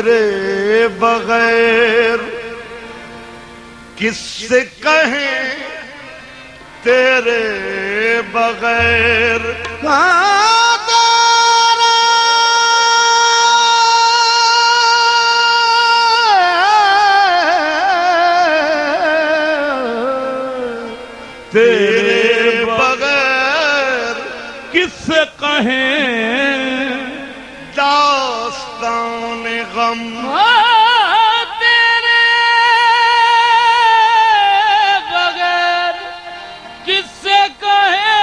تیرے بغیر کس سے کہیں تیرے بغیر تیرے بغیر کس سے کہیں داستان غم تیرے بغیر کس سے کہیں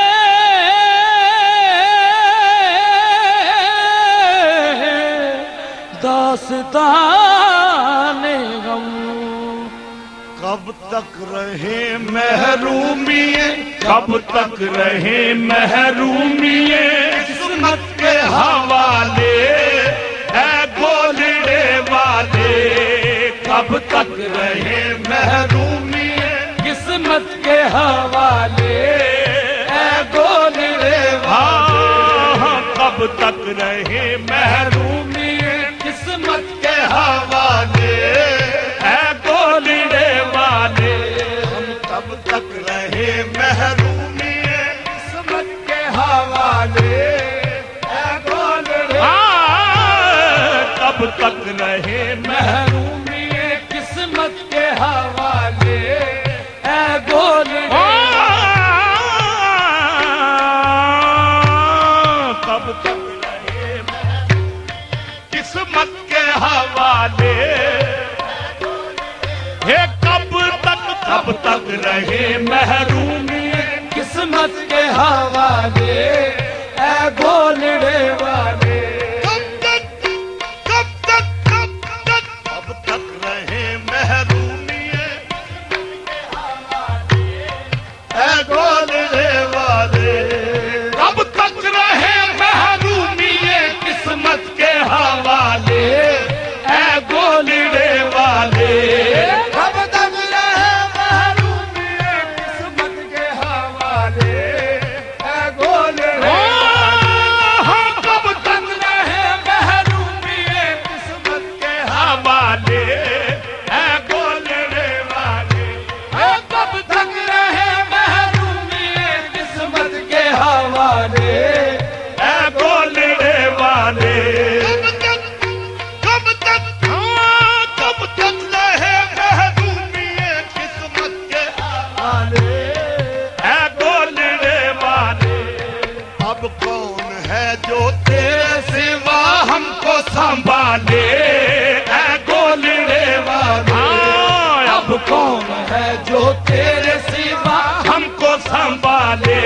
داستان غم کب تک رہے محرومی کب تک رہے محرومی قسمت کے حوالے اے گولڑے والے کب تک رہے محرومی قسمت کے حوالے اے گولڑے والے کب تک رہے محرومی قسمت کے حوالے اے گولڑے والے ہم کب تک رہے محرومی قسمت کے حوالے اے گولڑے کب تک رہے محرومی قسمت کے حوالے اے گولڑے کب تک رہے قسمت کے حوالے کب تک رہے محرومی قسمت کے حوالے اے گولڑے والے کب تک رہے محرومی اے گولڑے والے کب تک رہے محرومی قسمت کے حوالے اے گولڑے والے کب تک رہے محرومی قسمت کے حوالے اے گولڑے کب تک رہے محرومی قسمت کے حوالے اے گولڑے والے کب تک رہے محرومی قسمت کے حوالے اے گولڑے والے کب تک رہے محرومی قسمت کے اے گولڑے والے اب کون ہے جو تیرے سوا ہم کو سنبھالے اے گولڑے والے اب کون ہے جو تیرے سوا ہم کو سنبھالے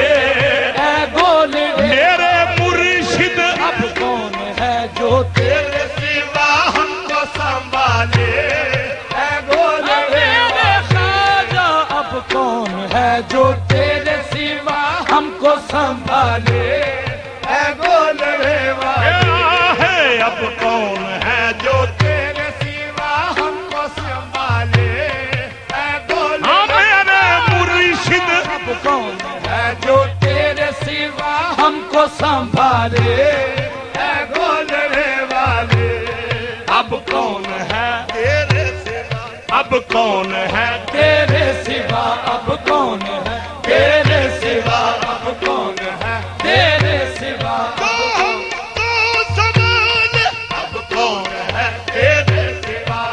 اے گولڑے میرے مرشد اب کون ہے جو تیرے سوا ہم کو سنبھالے اے گولڑے میرے خواجہ اب کون ہے جو تیرے سوا ہم کو سنبھالے اے گولڑے والے اب کون ہے جو تیرے سوا ہم کو سنبھالے اے گولڑے میرے مرشد اب کون ہے جو تیرے سوا ہم کو سنبھالے اے گولڑے والے اب کون ہے تیرے سوا اب کون ہے تیرے سوا اب کون ہے تیرے سوا اب کون ہے تیرے سوا تو سمجھ اب کون ہے تیرے سوا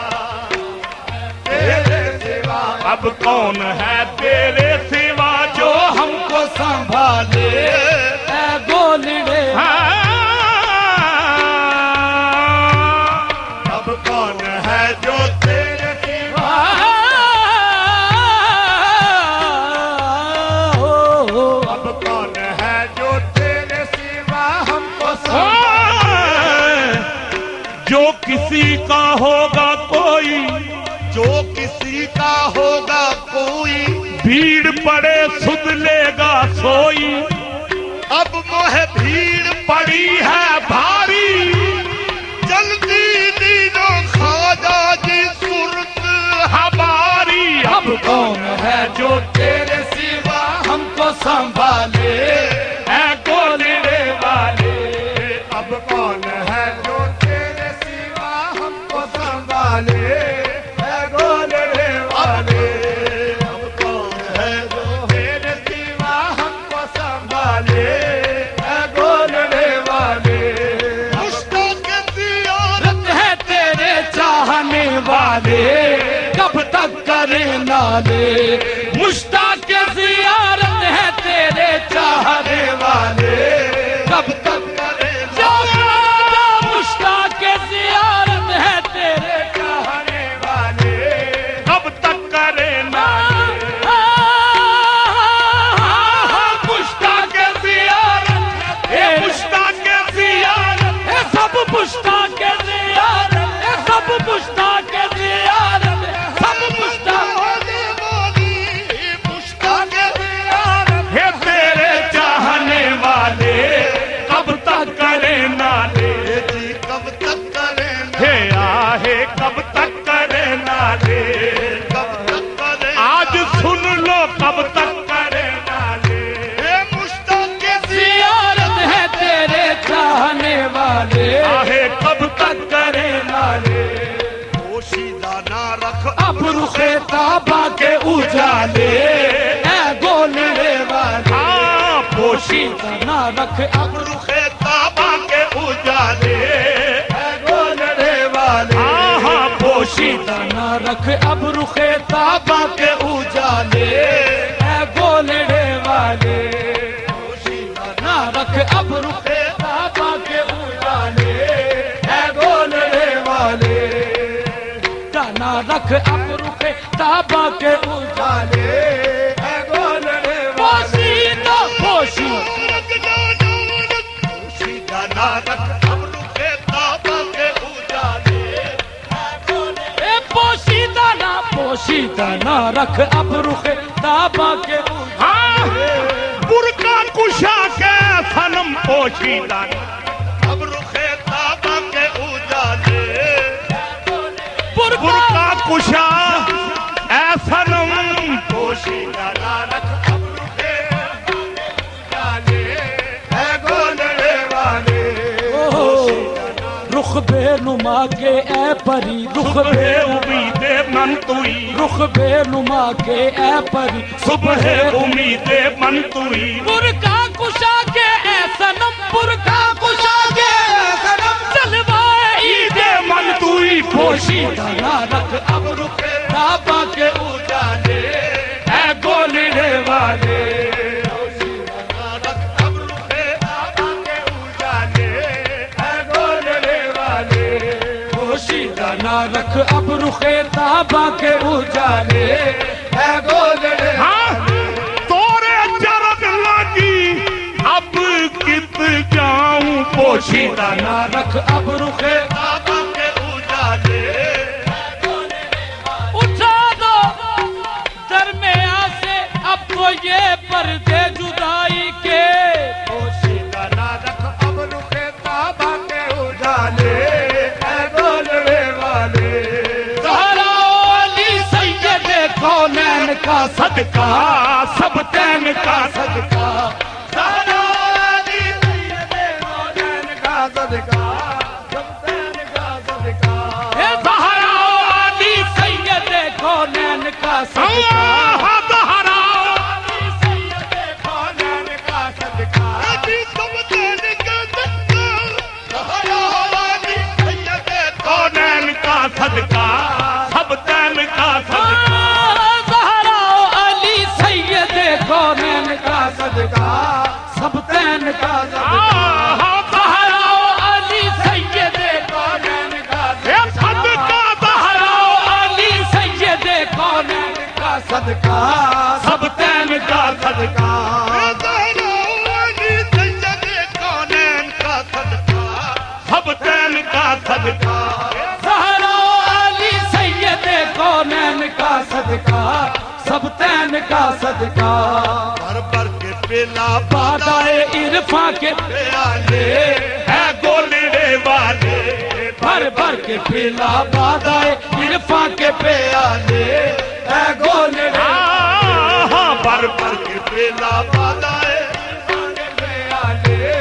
تیرے سوا اب کون ہے تیرے سوا جو ہم کو سنبھالے اے گولڑے اب کون ہے جو تیرے سوا اب کون ہے جو تیرے سوا ہم کو سنبھالے جو کسی کا ہوگا کوئی جو کسی کا ہوگا کوئی بھیڑ پڑے سد لے گا سوئی اب موہ بھیڑ پڑی ہے بھاری جلدی دینو خواجہ جی صورت ہماری اب کون ہے جو تیرے سوا ہم کو سنبھالے اے گولڑے والے اب کون ہے جو تیرے سوا ہم کو والے مشتاق زیارت ہے تیرے چاہنے والے کب تک کرے مشتاق زیارت ہے تیرے چاہنے والے کب تک کرے مشتاق زیارت ہے مشتاق زیارت ہے سب مشتاق زیارت ہے سب مشتاق زیارت سب مشتاق ہے تیرے چاہنے والے کب تک کرے نالے جی کب تک کرے ہے آہے کب تک کرے نالے کب تک کرے آج سن لو کب تک کرے نالے مشتاق زیارت ہے تیرے چاہنے والے آہے کب تک کرے نالے پوشیدہ نہ رکھ اب رخ تابہ کے اجالے اے گولڑے والے پوشیدہ نہ رکھ اب رخ تابہ کے اجالے اے گولڑے والے پوشیدہ نہ رکھ اب رخ تابہ کے اجالے اے گولڑے والے پوشیدہ نہ رکھ اب رخ تابہ کے اجالے اے گولڑے والے نہ رکھ اب رخ تابہ کے اجالے اے گولڑے پوشیدہ پوشیدہ نہ رکھ اب رخ تابہ کے اجالے پوشیدہ نہ رکھ اب رخ تابہ کے اجالے برقع کشا کے صنم پوشیدہ اب رخ تابہ کے اجالے برقع کشا اے صنم پوشیدہ نہ رکھ اب رخ اجالے اے گولڑے والے رخ بے نما کے اے پری رخ بے امید من توئی رخ بے نما کے اے پری صبح امید من توئی برقع کشا کے اے صنم برقع کشا کے اے صنم جلوہ عید من توئی پوشیدہ نہ رکھ اب رخ تابہ کے اجالے اے گولڑے والے پوشیدہ نہ رکھ اب رخ تابہ کے اجالے اے گولڑے تورے جرد لگی اب کت جاؤں پوشیدہ نہ رکھ اب رخ تابہ کے اجالے اٹھا دو درمیان سے اب تو یہ پردے جدائی کے پوشیدہ نہ رکھ اب رخ تابہ کے اجالے اے گولڑے والے زہرا علی سید کونین کا صدقہ سب تین کا صدقہ زہرا علی سید کونین کا صدقہ سب تین کا صدقہ اے زہرا علی سید کونین کا صدقہ صدقہ سب تین کا صدقہ زہرا علی سید کونین کا صدقہ سب تین کا صدقہ زہرا علی سید کونین کا صدقہ زہرا علی سید کونین کا صدقہ سب تین کا صدقہ سب تین کا صدقہ صدقہ سب تین کا صدقہ بھر بھر کے پیلا بادائے عرفاں کے پیالے ہے گولڑے والے بھر بھر کے پیلا بادائے عرفاں کے پیالے اے گولڑے بھر بھر کے پیلا بادائے پیالے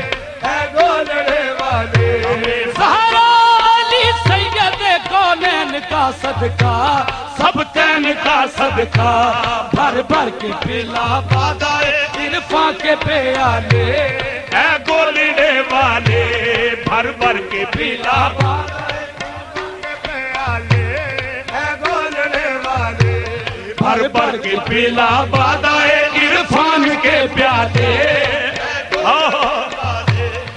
اے گولڑے والے زہرا علی سید کونین کا صدقہ سب تین کا صدقہ بھر بھر کے پیلا بادائے عرفاں کے پیالے اے گولڑے والے بھر بھر کے پیلا بادائے پیالے اے گولڑے والے بھر بھر کے پیلا بادائے عرفان کے پیالے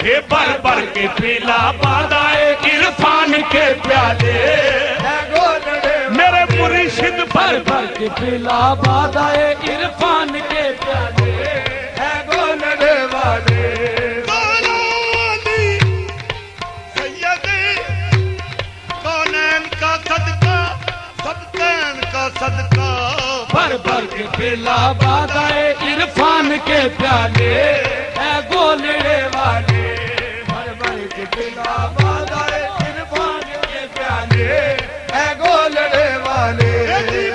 یہ بھر بھر کے پیلا بادائے عرفان کے پیالے میرے مرشد بھر بھر کے پیلا بادائے عرفان کے پیالے ہے گولڑے والے بھر بھر کے پیلا بادائے عرفان کے پیالے اے گولڑے والے بھر بھر کے پیلا بادائے عرفان کے پیالے اے گولڑے والے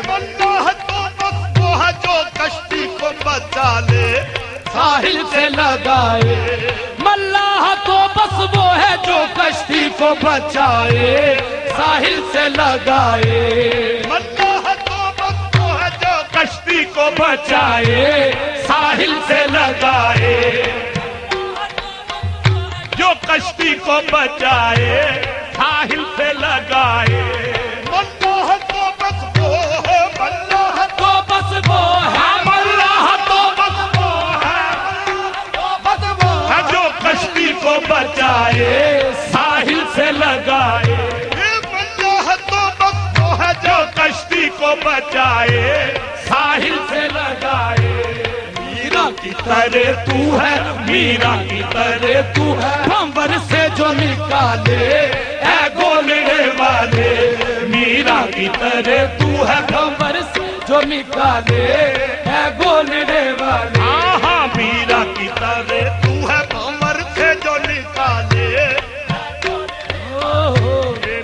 اللہ تو بس وہ ہے جو کشتی کو بچا لے ساحل سے لگائے ملاح تو بس وہ ہے جو کشتی کو بچائے ساحل سے لگائے اللہ تو بس وہ ہے جو کشتی کو بچائے ساحل سے لگائے جو کشتی کو بچائے ساحل سے لگائے اللہ تو بس وہ ہے اللہ تو بس وہ ہے اللہ تو بس وہ ہے جو کشتی کو بچائے ساحل سے لگائے اللہ تو بس وہ ہے جو کشتی کو بچائے ساحل سے لگائے میرا کی طرح تو ہے میرا کی طرح تو ہے بھنور سے جو نکالے اے گولڑے والے میرا کی طرح تو ہے بھنور سے جو نکالے اے گولڑے والے آہاں میرا کی طرح تو ہے بھنور سے جو نکالے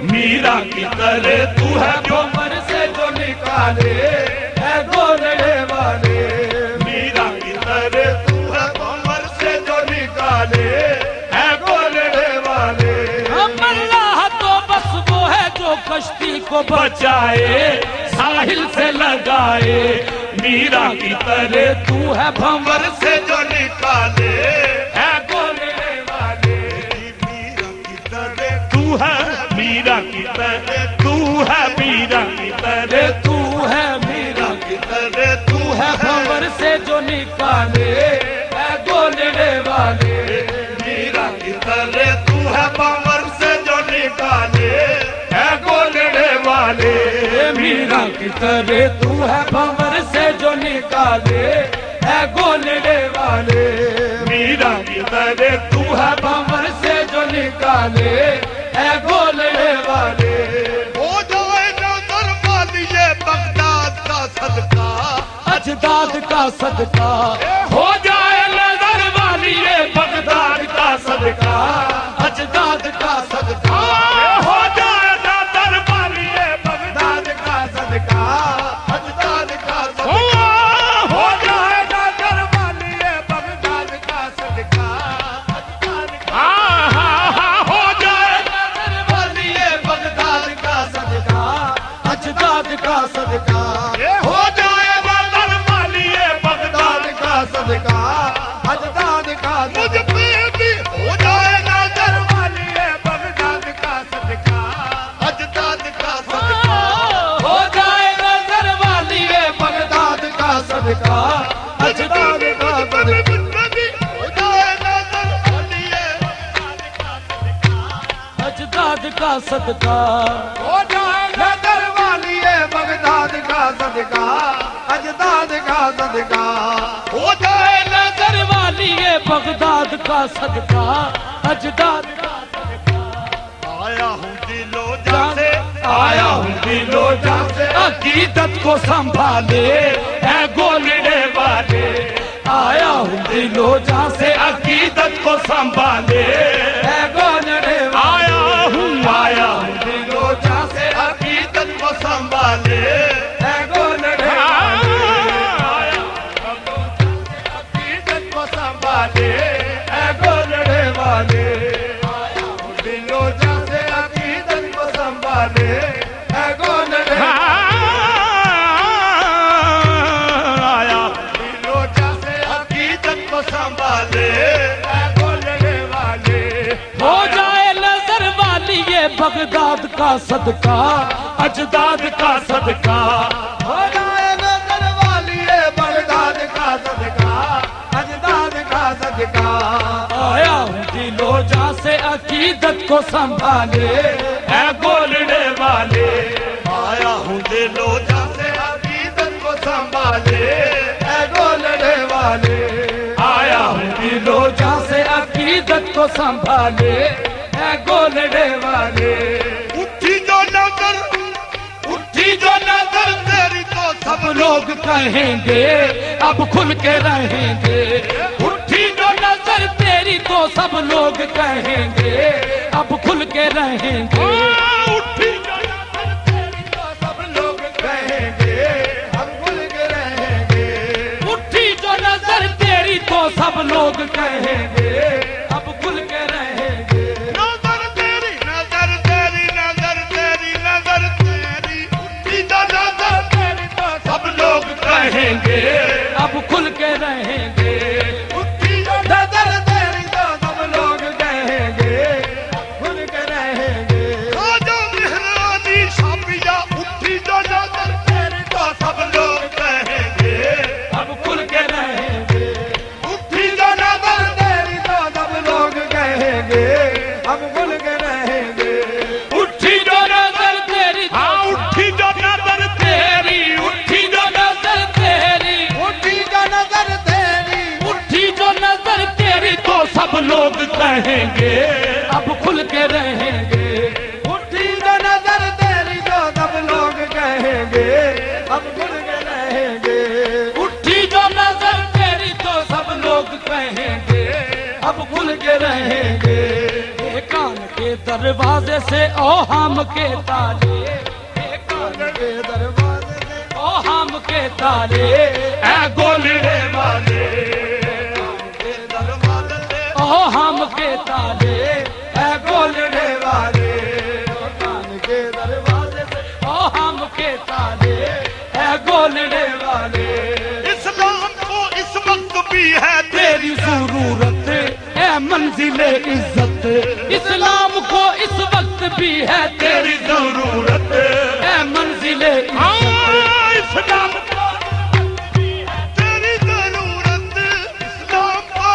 میرا کی طرح تو ہے بھنور سے جو نکالے اے گولڑے والے میرا کی طرح تو ہے بھنور سے جو نکالے اے گولڑے والے اللہ تو بس وہ ہے جو کشتی کو بچائے ساحل سے لگائے میرا کی طرح تو ہے بھنور سے جو نکالے اے گولڑے والے تو ہے میرا کی طرح تو ہے میرا کی طرح تو ہے میرا کی طرح تو ہے بھنور سے جو نکالے اے گولڑے والے میرا کی طرح تو ہے بھنور سے جو نکالے اے گولڑے والے میرا کی طرح تو ہے بھنور سے جو نکالے اے گولڑے والے میرا کی طرح تو ہے بھنور سے جو نکالے اے گولڑے والے ہو جائے نظر والیے بغداد کا صدقہ اجداد کا صدقہ ہو جائے نظر والی بغداد کا صدقہ اجداد کا صدقہ ہو جائے نظر والی بغداد کا صدقہ اجداد کا ہو جائے نظر والی بغداد کا صدقہ ہو جائے نظر والی بغداد کا صدقہ اجداد کا صدقہ ہو جائے نظر والی بغداد کا صدقہ اجداد کا مجھ پہ بھی ہو جائے نظر والی بغداد کا صدقہ اجداد کا صدقہ ہو جائے نظر والی بغداد کا صدقہ اجداد کا صدقہ ہو جائے نظر والیے اجداد کا صدقہ ہو جائے نظر والیے بغداد کا صدقہ اجداد کا صدقہ ہو جائے نظر والی بغداد کا صدقہ اجداد کا آیا ہوں دلو جان سے آیا ہوں دلو جان سے عقیدت کو سنبھالے اے گولڑے والے آیا ہوں دلو جان سے عقیدت کو سنبھالے اے گولڑے آیا ہوں دلو جان سے عقیدت کو سنبھالے اے گولڑے عقیدت کو سنبھالے اے گولڑے والے آیا ہوں دلو جان سے عقیدت کو سنبھالے اے گولڑے آیا دلو جان سے عقیدت کو سنبھالے اے گولڑے والے ہو جائے نظر والی بغداد کا صدقہ اجداد کا صدقہ ہو جائے نظر صدقہ اجداد کا صدقہ آیا ہوں دلو جاں سے عقیدت کو سنبھالے اے گولڑے والے آیا ہوں دلو جاں سے عقیدت کو سنبھالے اے گولڑے والے آیا ہوں دلو جاں سے عقیدت کو سنبھالے اے گولڑے والے اٹھی جو نظر تیری تو سب لوگ کہیں گے اب کھل کے رہیں گے اٹھی جو نظر تیری تو سب لوگ کہیں گے اب کھل کے رہیں گے اٹھی جو نظر تیری تو سب لوگ کہیں گے ہم بھول کے رہیں گے اٹھی جو نظر تیری تو سب لوگ کہیں گے اب کھل کے رہیں گے نظر تیری نظر تیری نظر تیری نظر تیری اٹھی جو نظر تیری تو سب لوگ کہیں گے اب کھل کے رہیں گے اٹھی جو نظر تیری تو سب لوگ کہیں گے بھول کے رہیں گے جو مہربانی شاپیا اٹھی جو نظر تیری تو سب لوگ کہیں گے اب کھل کے رہیں گے اٹھی جو نظر تیری تو سب لوگ کہیں گے ہم بھول کے رہیں گے اٹھی جو نظر تیری اٹھی جو نظر تیری اٹھی جو نظر تیری اٹھی جو نظر تیری اٹھی جو نظر تیری تو سب لوگ کہیں گے اب کھل کے رہیں گے اٹھی جو نظر تیری تو سب لوگ کہیں گے ہم بھول کے رہیں گے اٹھی جو نظر تیری تو سب لوگ کہیں گے اب کھل کے رہیں گے اے کان کے دروازے سے اوہام کے تالے اے کان کے دروازے سے اوہام کے تالے اے گولڑے والے کے دروازے سے اوہام کے تالے اے گولڑے والے کان کے دروازے سے اوہام کے تالے اے گولڑے والے اسلام کو اس وقت بھی ہے تیری ضرورت اے منزل عزت اسلام کو اس وقت بھی ہے تیری ضرورت اے منزل عزت اسلام کو تیری ضرورت اسلام کو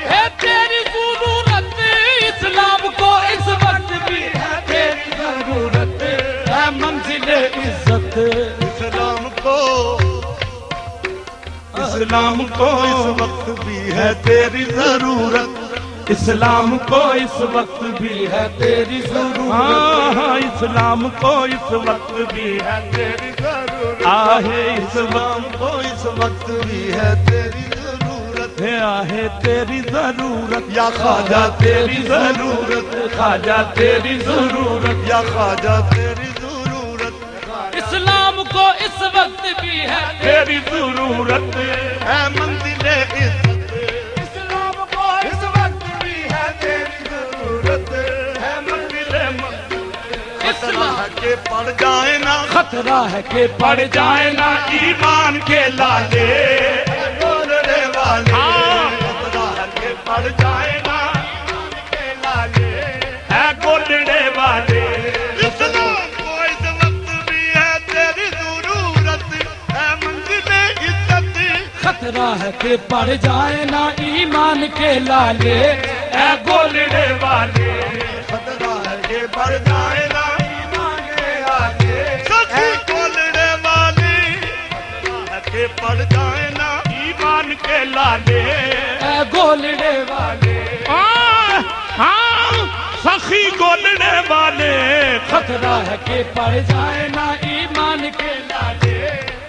ہے تیری ضرورت اسلام کو اس وقت بھی ہے تیری ضرورت اے منزل عزت اسلام کو اس وقت بھی ہے تیری ضرورت اسلام کو اس وقت بھی ہے تیری ضرورت اسلام کو اس وقت بھی ہے تیری ضرورت آہے اسلام کو اس وقت بھی ہے تیری ضرورت آہے تیری ضرورت یا خواجہ تیری ضرورت خواجہ تیری ضرورت یا خواجہ تیری ضرورت اسلام کو اس وقت بھی ہے تیری ضرورت ہے منزل عزت اسلام کو اس وقت بھی ہے تیری ضرورت ہے منزل اسلام کے پڑ جائے نا خطرہ ہے کہ پڑ جائے نا ایمان کے لالے گولڑے والے خطرہ کے پڑ جائے نا کے لالے اے گولڑے والے اسلام کو اس وقت بھی ہے تیری ضرورت ہے منزل عزت خطرہ ہے کہ پڑ جائے نا ایمان کے لالے اے گولڑے والے خطرہ ہے کہ بڑھ جائے نا ایمان کے آگے سچی گولڑے والے کہ پڑ جائے نا ایمان کے لالے اے گولڑے والے سخی گولڑے والے خطرہ ہے کہ پڑ جائے نا ایمان کے لالے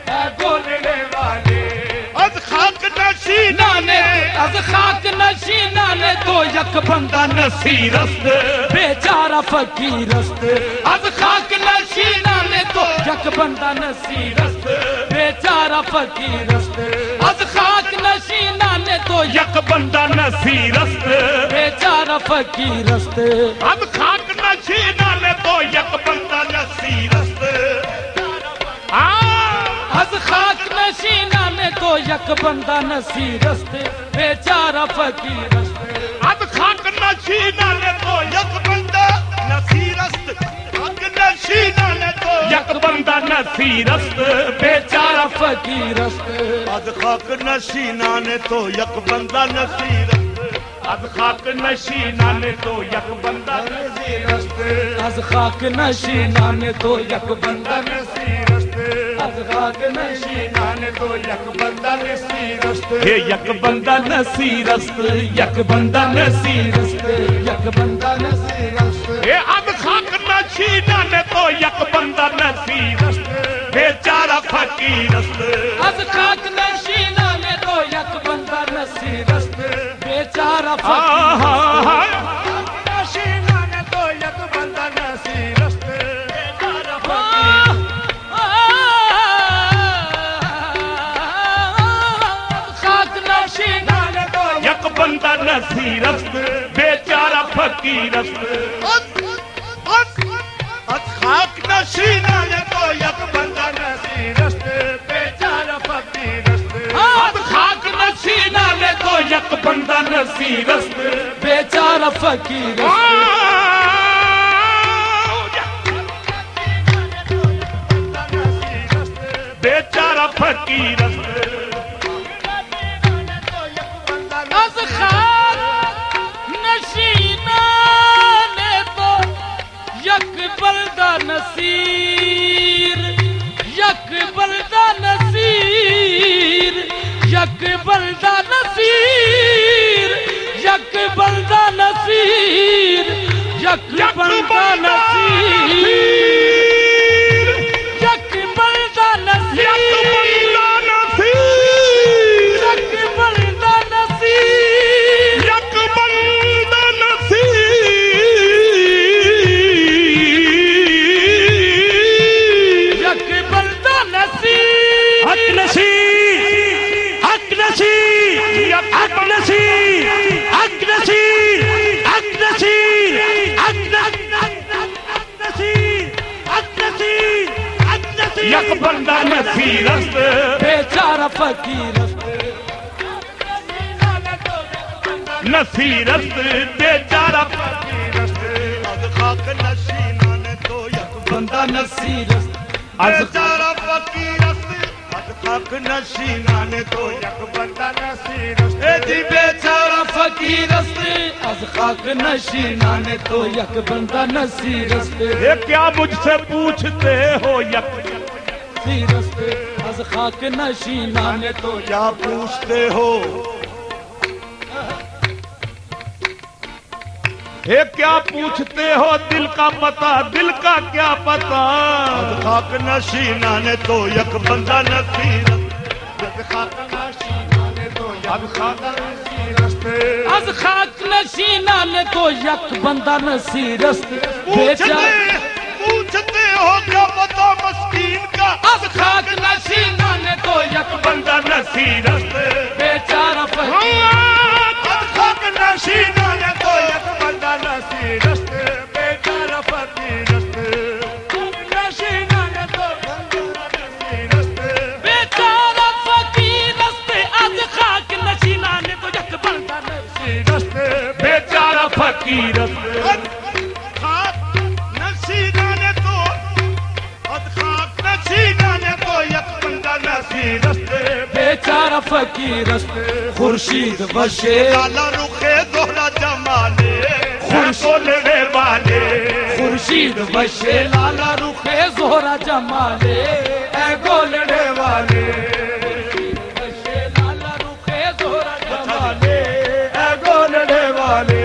اے گولڑے والے از خاک نشین نانے از خاک نشینہ نے تو یک بندہ نصیرست بیچارہ فقیرست از خاک نشینہ نے تو یک بندہ نصیرست بیچارہ فقیرست از خاک نشینہ نے تو یک بندہ نصیرست بیچارہ فقیرست اب خاک نشینہ نے تو یک بندہ نصیرست از خاک نشینہ نے تو یک بندہ نصیرست بیچارہ فقیرست اب خاک نشینہ نے تو یک بندہ نصیرست خاک نشینہ نے تو یک بندہ نصیرست بیچارہ فقیرست فقیر است از خاک نشینان تو یک بندہ نصیر است از خاک نشینان تو یک بندہ نصیر است از خاک نشینان تو یک بندہ نصیر است از خاک نشینان تو یک بندہ نصیر است یہ یک بندہ نصیر است یک بندہ نصیر است یک بندہ نصیر است یہ از خاک نشینان تو یک بندہ نصیر است بیچارہ فقیر است از خاک نشینان تو یک بندہ نصیر است بیچارہ فقیر نشینان تو یک بندہ نصیر است بیچارہ فقیر خاک نشینان تو یک بندہ نصیر است بیچارہ فقیر است از خاک نشینان تو یک بندہ نصیر است بیچارہ فقیر است از خاک نشینان تو یک بندہ نصیر است بیچارہ فقیر است بیچارہ فقیر است از خاک نشینان تو یک بلدہ نصیر یک بلدہ نصیر یک بلدہ نصیر یک بلدہ نصیر یک بلدہ نصیر یک بلدہ نصیر یک بلدہ نصیر یک بندہ نصیر یک بلدہ نصیر حق نصیر حق نصیر حق نصیر حق نصیر حق نصیر حق نصیر حق نصیر حق نصیر یک بندہ نصیر است بیچارہ فقیر است نصیر است بیچارہ فقیر است از خاک نشینان تو یک بندہ نصیر است از بیچارہ فقیر است از خاک نشینان تو یک بندہ نصیر است اے جی بیچارہ فقیر است از خاک نشینان تو یک بندہ نصیر است یہ کیا مجھ سے پوچھتے ہو یک نصیر است از خاک نشینان تو کیا پوچھتے ہو یہ کیا پوچھتے ہو دل کا پتہ دل کا کیا پتہ از خاک نشینان تو یک بندہ نصیر است از خاک نشینان تو یک بندہ نصیر است از خاک نشینان تو یک بندہ نصیر است بیچارہ پوچھتے ہو کیا پتہ مسکین کا از خاک نشینان تو یک بندہ نصیر است بیچارہ فقیر از خاک نشینان تو یک بندہ نصیر است بیچارہ فقیر است نشینان تو بندہ نصیر است بیچارہ فقیر است از خاک نشینان تو یک بندہ نصیر است بیچارہ فقیر است خاک نشینان تو از خاک نشینان تو یک بندہ نصیر است بیچارہ فقیر است خورشید و شیر لالا رخ زہرا جمالے بولنے والے خورشید و شیر لالا رخ زہرا جمالے اے گولڑے والے لالا رخ زہرا جمالے اے گولڑے والے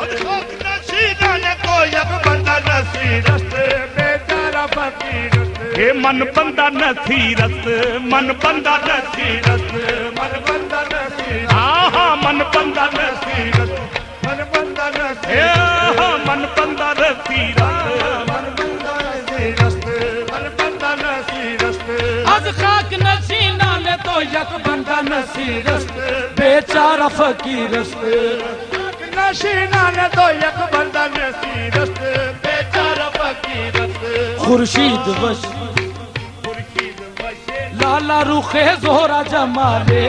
از خاک نشینان تو یک بندہ نصیر است بیچارہ فقیر است یہ من بندہ نصیر است من بندہ نصیر است من بندہ نصیر ہاں من بندہ نصیر است من بندہ اے نصیر ہاں من بندہ نصیر است من بندہ نصیر است من بندہ نصیر است از خاک نشینان تو یک بندہ نصیر است بیچارہ فقیر است نشینان تو یک بندہ نصیر است بیچارہ فقیر است خورشید و لالا رخ زہرا جمالے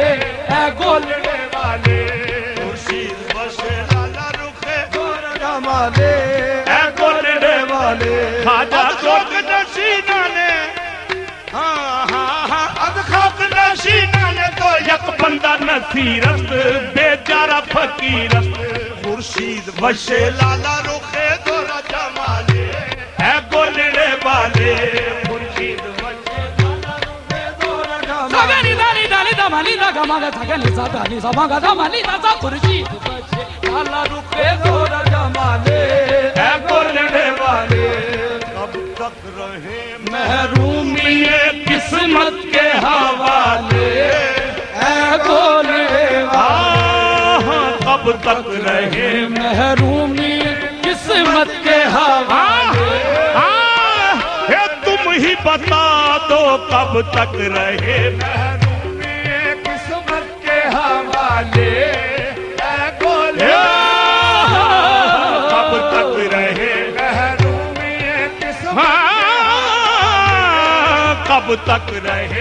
اے گولڑے والے خورشید بش لالا رخ زہرا جمالے اے گولڑے والے خواجہ از خاک نشینان ہاں ہاں ہاں از خاک یک بندہ نصیرست بیچارہ فقیرست خورشید وشے لالا رخے دورا جمالے اے گولڑے والے خورشید وشے سگنی دانی دانی دمانی دا گماگا سگنی سا دانی سا ماگا دمانی دا سا خورشید بچے لالا رخے دورا جمالے اے گولڑے والے کب تک رہے محرومی قسمت کے حوالے اے گولڑے والے کب تک رہے محرومی قسمت کے حوالے ہے تم ہی بتا دو کب تک رہے محرومی قسمت کے حوالے اے گولے کب تک رہے محرومی قسمت کب تک رہے